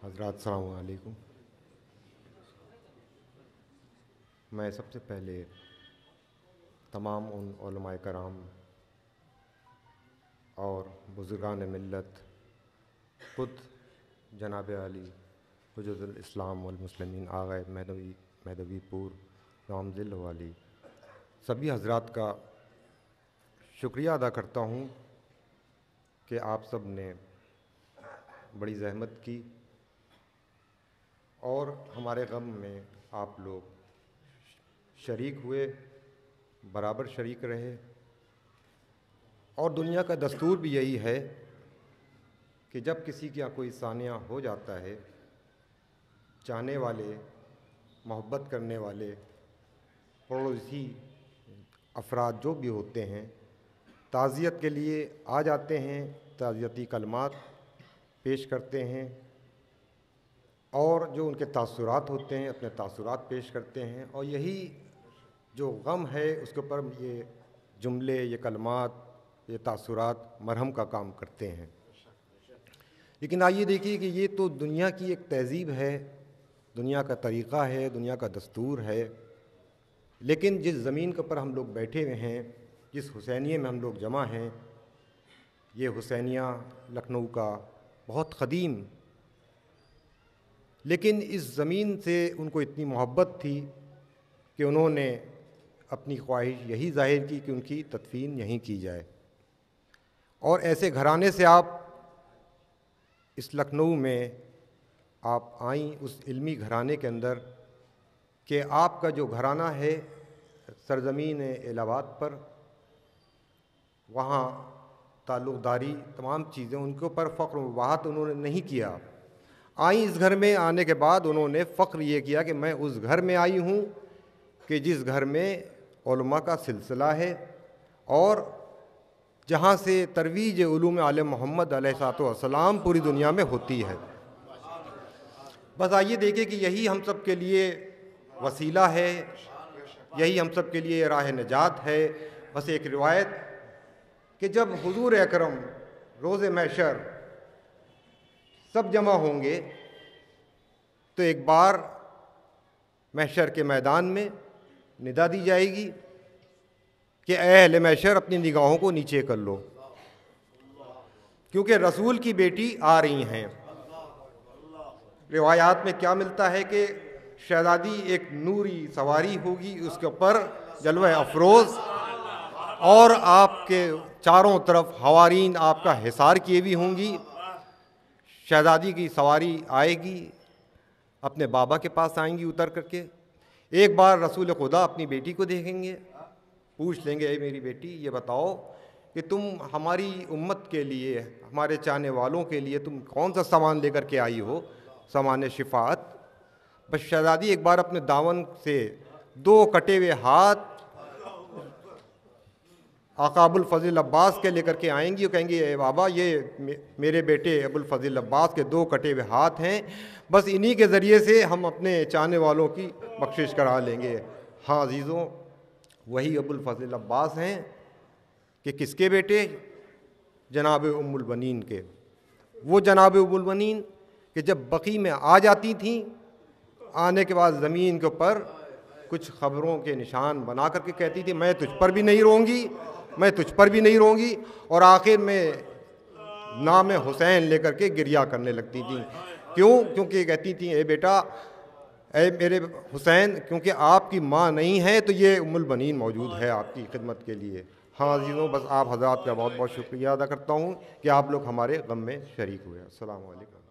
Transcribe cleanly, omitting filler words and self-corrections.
हज़रात अस्सलामु अलैकुम। मैं सबसे पहले तमाम उन उलमाए कराम और बुज़ुर्गान मिल्लत ख़ुद जनाब अली हुज्जतुल इस्लाम वल मुस्लिमीन आग़ाए महदवीपुर रामदिल वाली सभी हज़रात का शुक्रिया अदा करता हूँ कि आप सब ने बड़ी ज़हमत की और हमारे गम में आप लोग शरीक हुए, बराबर शरीक रहे। और दुनिया का दस्तूर भी यही है कि जब किसी का कोई सानिया हो जाता है, चाहने वाले, मोहब्बत करने वाले, पड़ोसी अफराद जो भी होते हैं, ताज़ियत के लिए आ जाते हैं, ताज़ियती कलमात पेश करते हैं और जो उनके तासुरात होते हैं अपने तासुरात पेश करते हैं। और यही जो गम है उसके ऊपर ये जुमले, ये कलमात, ये तासुरात मरहम का काम करते हैं। लेकिन आइए देखिए कि ये तो दुनिया की एक तहज़ीब है, दुनिया का तरीक़ा है, दुनिया का दस्तूर है। लेकिन जिस ज़मीन के ऊपर हम लोग बैठे हुए हैं, जिस हुसैनिये में हम लोग जमा हैं, ये हुसैनिया लखनऊ का बहुत क़दीम, लेकिन इस ज़मीन से उनको इतनी मोहब्बत थी कि उन्होंने अपनी ख्वाहिश यही ज़ाहिर की कि उनकी तदफ़ीन यहीं की जाए। और ऐसे घराने से आप इस लखनऊ में आप आईं, उस इल्मी घराने के अंदर कि आपका जो घराना है सरज़मीन इलाहाबाद पर, वहाँ ताल्लुक़दारी तमाम चीज़ें उनके ऊपर फ़ख्र वबाहत उन्होंने नहीं किया। आई इस घर में आने के बाद उन्होंने फ़ख्र ये किया कि मैं उस घर में आई हूँ कि जिस घर में उलमा का सिलसिला है और जहाँ से तरवीज उलूम आले मोहम्मद अलैहिस्सलाम पूरी दुनिया में होती है। बस आइए देखें कि यही हम सब के लिए वसीला है, यही हम सब के लिए राह निजात है। बस एक रिवायत कि जब हुज़ूर अकरम रोज़े महशर सब जमा होंगे तो एक बार महशर के मैदान में निदा दी जाएगी कि ऐ अहले महशर अपनी निगाहों को नीचे कर लो, क्योंकि रसूल की बेटी आ रही हैं। रिवायात में क्या मिलता है कि शहज़ादी एक नूरी सवारी होगी, उसके ऊपर जलवा अफरोज़ और आपके चारों तरफ हवारीन आपका हिसार किए भी होंगी। शहज़ादी की सवारी आएगी, अपने बाबा के पास आएंगी उतर करके। एक बार रसूल खुदा अपनी बेटी को देखेंगे, पूछ लेंगे, ए मेरी बेटी ये बताओ कि तुम हमारी उम्मत के लिए, हमारे चाहने वालों के लिए तुम कौन सा सामान लेकर के आई हो, सामान शिफात। बस शहज़ादी एक बार अपने दामन से दो कटे हुए हाथ आका अबुल फ़ज़ील अब्बास के लेकर के आएंगी और कहेंगी, ए बाबा ये मेरे बेटे अबुल फ़ज़ील अब्बास के दो कटे हुए हाथ हैं, बस इन्हीं के ज़रिए से हम अपने चाहने वालों की बख्शिश करा लेंगे। हाँ अज़ीज़ों, वही अबुल फ़ज़ील अब्बास हैं कि किसके बेटे? जनाब उम्मुल बनीन के। वो जनाब उम्मुल बनीन कि जब बक़ी में आ जाती थीं, आने के बाद ज़मीन के ऊपर कुछ ख़बरों के निशान बना करके कहती थी, मैं तुझ पर भी नहीं रोऊंगी, मैं तुझ पर भी नहीं रोऊंगी। और आखिर में नाम हुसैन लेकर के गिरिया करने लगती थी। क्यों? क्योंकि कहती थी, ए बेटा, ए मेरे हुसैन, क्योंकि आपकी माँ नहीं है तो ये उम्मुल बनीन मौजूद है आपकी खिदमत के लिए। हाँ अज़ीज़ों, बस आप हज़रात का बहुत बहुत शुक्रिया अदा करता हूँ कि आप लोग हमारे गम में शरीक हुए। अस्सलामु अलैकुम।